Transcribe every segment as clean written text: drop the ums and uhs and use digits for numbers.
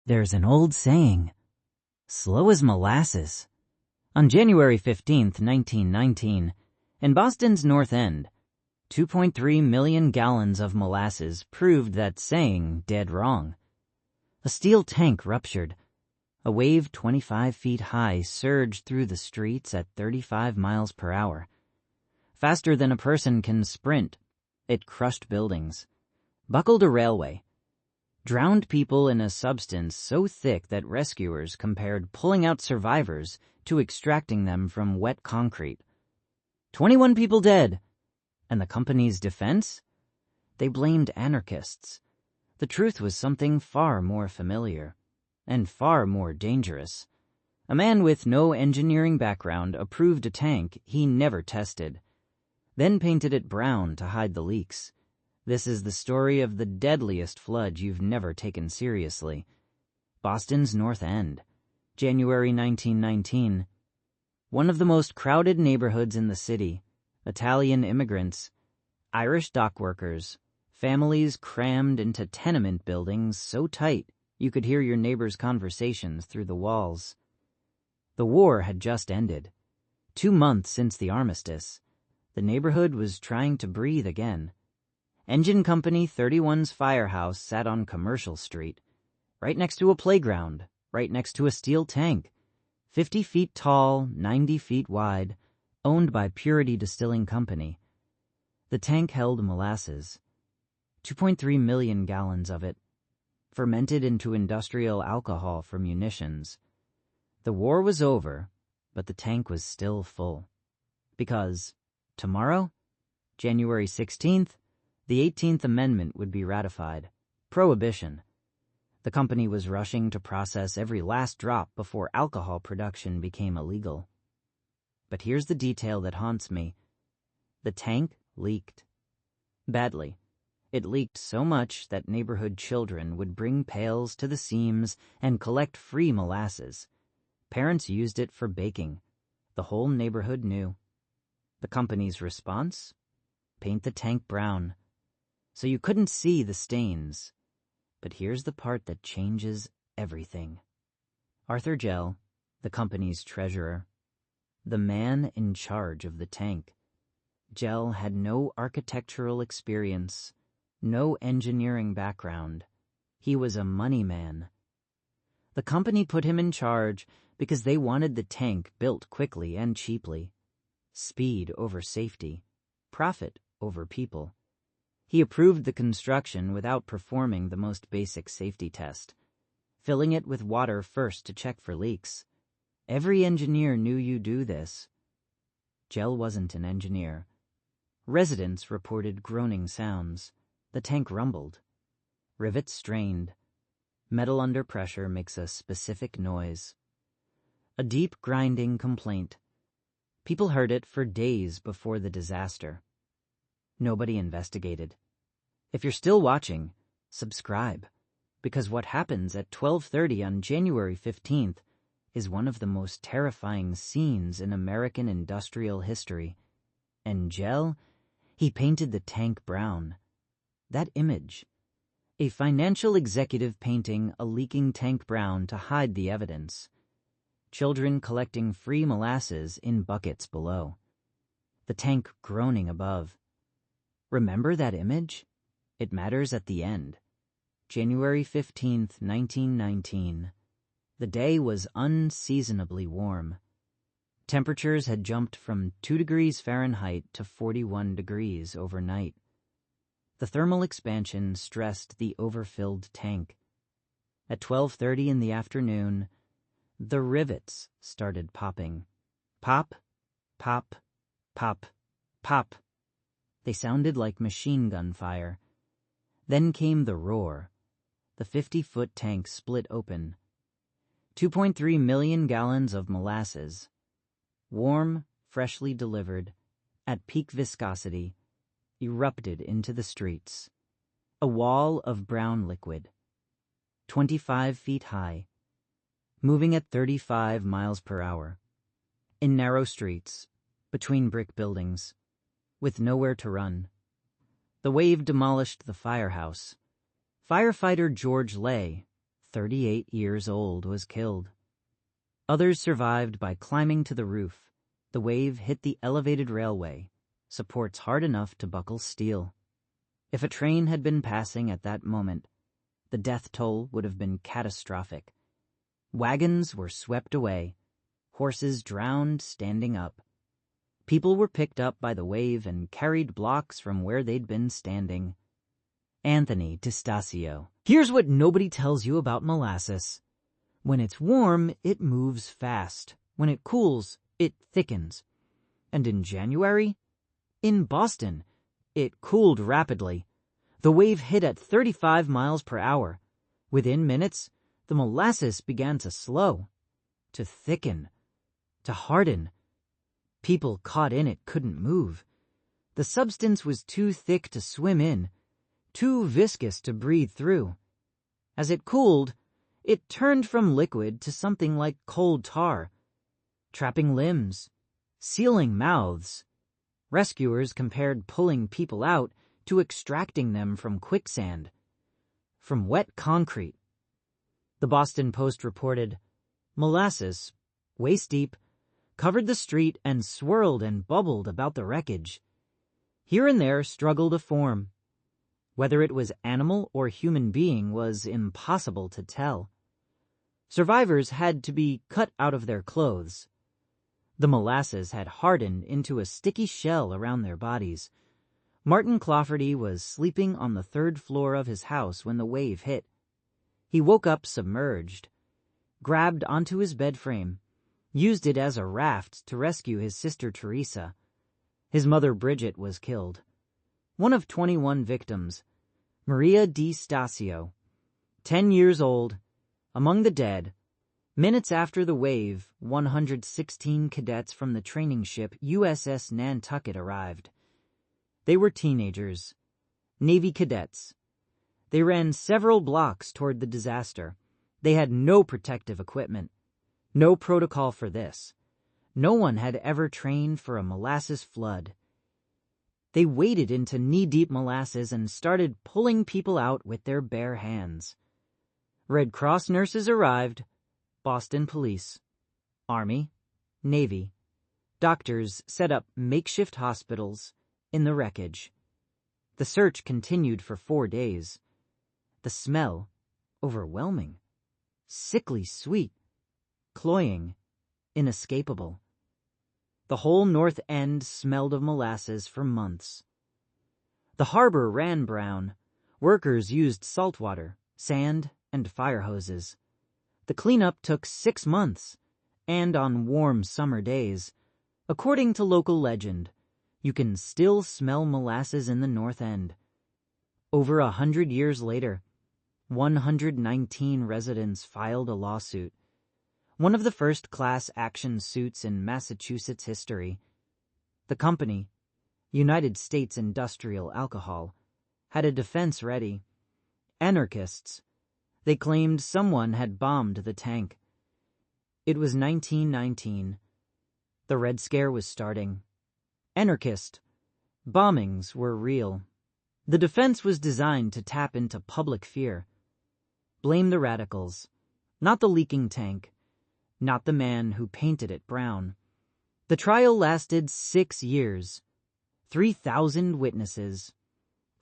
There's an old saying, slow as molasses. On January 15th, 1919, in Boston's North End, 2.3 million gallons of molasses proved that saying dead wrong. A steel tank ruptured. A wave 25 feet high surged through the streets at 35 miles per hour. Faster than a person can sprint, it crushed buildings, buckled a railway, drowned people in a substance so thick that rescuers compared pulling out survivors to extracting them from wet concrete. 21 people dead. And the company's defense? They blamed anarchists. The truth was something far more familiar and far more dangerous. A man with no engineering background approved a tank he never tested, then painted it brown to hide the leaks. This is the story of the deadliest flood you've never taken seriously. Boston's North End, January 1919. One of the most crowded neighborhoods in the city. Italian immigrants, Irish dockworkers, families crammed into tenement buildings so tight you could hear your neighbors' conversations through the walls. The war had just ended. 2 months since the armistice. The neighborhood was trying to breathe again. Engine Company 31's firehouse sat on Commercial Street, right next to a playground, right next to a steel tank, 50 feet tall, 90 feet wide, owned by Purity Distilling Company. The tank held molasses, 2.3 million gallons of it, fermented into industrial alcohol for munitions. The war was over, but the tank was still full. Because tomorrow, January 16th, the 18th Amendment would be ratified. Prohibition. The company was rushing to process every last drop before alcohol production became illegal. But here's the detail that haunts me. The tank leaked. Badly. It leaked so much that neighborhood children would bring pails to the seams and collect free molasses. Parents used it for baking. The whole neighborhood knew. The company's response? Paint the tank brown. So you couldn't see the stains. But here's the part that changes everything. Arthur Gell, the company's treasurer, the man in charge of the tank. Gell had no architectural experience, no engineering background. He was a money man. The company put him in charge because they wanted the tank built quickly and cheaply. Speed over safety, profit over people. He approved the construction without performing the most basic safety test, filling it with water first to check for leaks. Every engineer knew you do this. Gell wasn't an engineer. Residents reported groaning sounds. The tank rumbled. Rivets strained. Metal under pressure makes a specific noise. A deep grinding complaint. People heard it for days before the disaster. Nobody investigated. If you're still watching, subscribe, because what happens at 12:30 on January 15th is one of the most terrifying scenes in American industrial history. And Gell, he painted the tank brown. That image, a financial executive painting a leaking tank brown to hide the evidence. Children collecting free molasses in buckets below. The tank groaning above. Remember that image? It matters at the end. January 15th, 1919. The day was unseasonably warm. Temperatures had jumped from 2 degrees Fahrenheit to 41 degrees overnight. The thermal expansion stressed the overfilled tank. At 12:30 in the afternoon, the rivets started popping. Pop, pop, pop, pop. They sounded like machine gun fire. Then came the roar. The 50-foot tank split open. 2.3 million gallons of molasses, warm, freshly delivered, at peak viscosity, erupted into the streets. A wall of brown liquid, 25 feet high, moving at 35 miles per hour, in narrow streets, between brick buildings, with nowhere to run. The wave demolished the firehouse. Firefighter George Lay, 38 years old, was killed. Others survived by climbing to the roof. The wave hit the elevated railway, supports hard enough to buckle steel. If a train had been passing at that moment, the death toll would have been catastrophic. Wagons were swept away, horses drowned standing up. People were picked up by the wave and carried blocks from where they'd been standing. Anthony DeStasio. Here's what nobody tells you about molasses. When it's warm, it moves fast. When it cools, it thickens. And in January, in Boston, it cooled rapidly. The wave hit at 35 miles per hour. Within minutes, the molasses began to slow, to thicken, to harden. People caught in it couldn't move. The substance was too thick to swim in, too viscous to breathe through. As it cooled, it turned from liquid to something like cold tar, trapping limbs, sealing mouths. Rescuers compared pulling people out to extracting them from quicksand, from wet concrete. The Boston Post reported, molasses, waist-deep, covered the street and swirled and bubbled about the wreckage. Here and there struggled a form. Whether it was animal or human being was impossible to tell. Survivors had to be cut out of their clothes. The molasses had hardened into a sticky shell around their bodies. Martin Clafferty was sleeping on the 3rd floor of his house when the wave hit. He woke up submerged, grabbed onto his bed frame, used it as a raft to rescue his sister Teresa. His mother Bridget was killed. One of 21 victims, Maria DeStasio, 10 years old, among the dead. Minutes after the wave, 116 cadets from the training ship USS Nantucket arrived. They were teenagers, Navy cadets. They ran several blocks toward the disaster. They had no protective equipment, no protocol for this. No one had ever trained for a molasses flood. They waded into knee-deep molasses and started pulling people out with their bare hands. Red Cross nurses arrived, Boston Police, Army, Navy. Doctors set up makeshift hospitals in the wreckage. The search continued for 4 days. The smell, overwhelming, sickly sweet, cloying, inescapable. The whole North End smelled of molasses for months. The harbor ran brown. Workers used salt water, sand, and fire hoses. The cleanup took 6 months, and on warm summer days, according to local legend, you can still smell molasses in the North End. Over 100 years later, 119 residents filed a lawsuit, one of the first class action suits in Massachusetts history. The company, United States Industrial Alcohol, had a defense ready. Anarchists. They claimed someone had bombed the tank. It was 1919. The Red Scare was starting. Anarchist. Bombings were real. The defense was designed to tap into public fear. Blame the radicals, not the leaking tank, not the man who painted it brown. The trial lasted 6 years, 3,000 witnesses,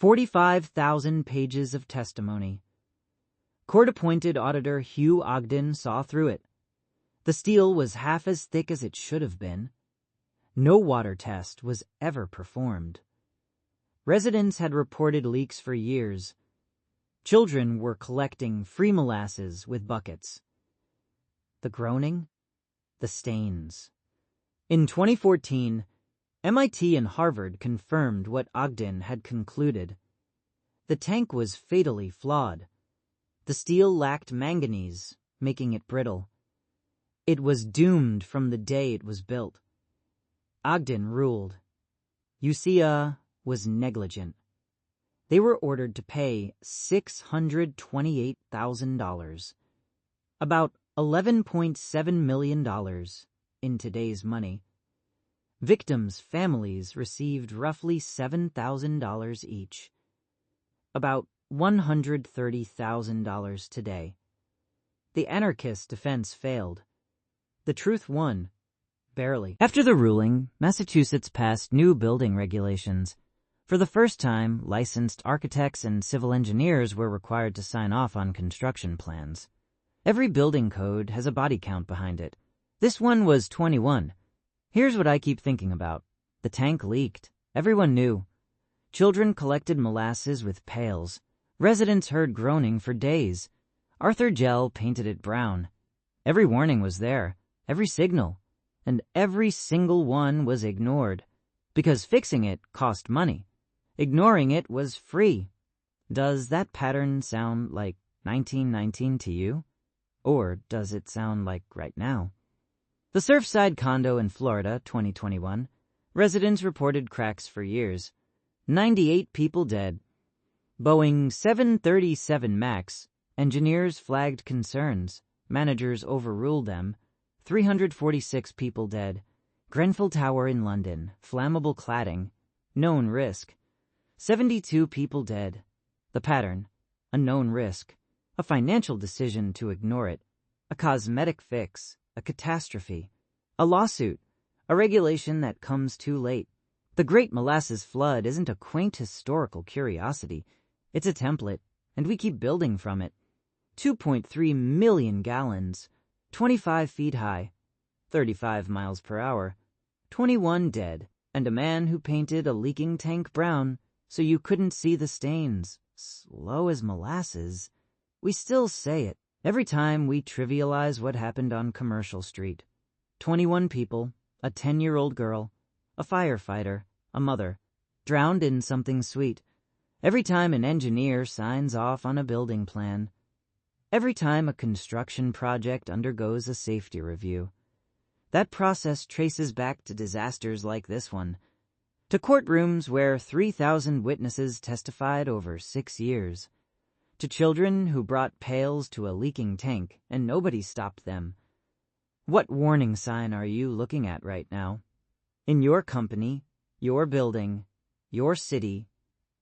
45,000 pages of testimony. Court-appointed auditor Hugh Ogden saw through it. The steel was half as thick as it should have been. No water test was ever performed. Residents had reported leaks for years. Children were collecting free molasses with buckets. The groaning, the stains. In 2014, MIT and Harvard confirmed what Ogden had concluded. The tank was fatally flawed. The steel lacked manganese, making it brittle. It was doomed from the day it was built. Ogden ruled. UCA was negligent. They were ordered to pay $628,000, about $11.7 million in today's money. Victims' families received roughly $7,000 each, about $130,000 today. The Anarchist Defence failed. The truth won. Barely. After the ruling, Massachusetts passed new building regulations. For the first time, licensed architects and civil engineers were required to sign off on construction plans. Every building code has a body count behind it. This one was 21. Here's what I keep thinking about. The tank leaked. Everyone knew. Children collected molasses with pails. Residents heard groaning for days. Arthur Gell painted it brown. Every warning was there, every signal, and every single one was ignored. Because fixing it cost money. Ignoring it was free. Does that pattern sound like 1919 to you? Or does it sound like right now? The Surfside condo in Florida, 2021. Residents reported cracks for years. 98 people dead. Boeing 737 MAX. Engineers flagged concerns. Managers overruled them. 346 people dead. Grenfell Tower in London. Flammable cladding. Known risk. 72 people dead. The pattern. A known risk. A financial decision to ignore it. A cosmetic fix. A catastrophe. A lawsuit. A regulation that comes too late. The Great Molasses Flood isn't a quaint historical curiosity. It's a template, and we keep building from it. 2.3 million gallons. 25 feet high. 35 miles per hour. 21 dead. And a man who painted a leaking tank brown so you couldn't see the stains. Slow as molasses. We still say it every time we trivialize what happened on Commercial Street. 21 people, a 10-year-old girl, a firefighter, a mother, drowned in something sweet. Every time an engineer signs off on a building plan. Every time a construction project undergoes a safety review. That process traces back to disasters like this one. To courtrooms where 3,000 witnesses testified over 6 years. To children who brought pails to a leaking tank and nobody stopped them. What warning sign are you looking at right now? In your company, your building, your city,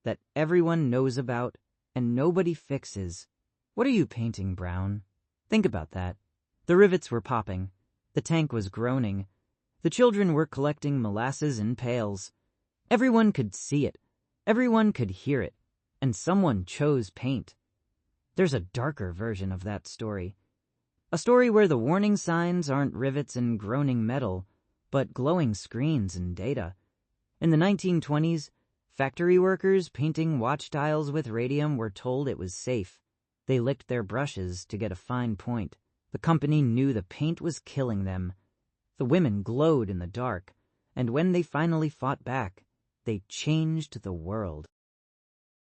that everyone knows about and nobody fixes. What are you painting brown? Think about that. The rivets were popping. The tank was groaning. The children were collecting molasses in pails. Everyone could see it. Everyone could hear it. And someone chose paint. There's a darker version of that story. A story where the warning signs aren't rivets and groaning metal, but glowing screens and data. In the 1920s, factory workers painting watch dials with radium were told it was safe. They licked their brushes to get a fine point. The company knew the paint was killing them. The women glowed in the dark, and when they finally fought back, they changed the world.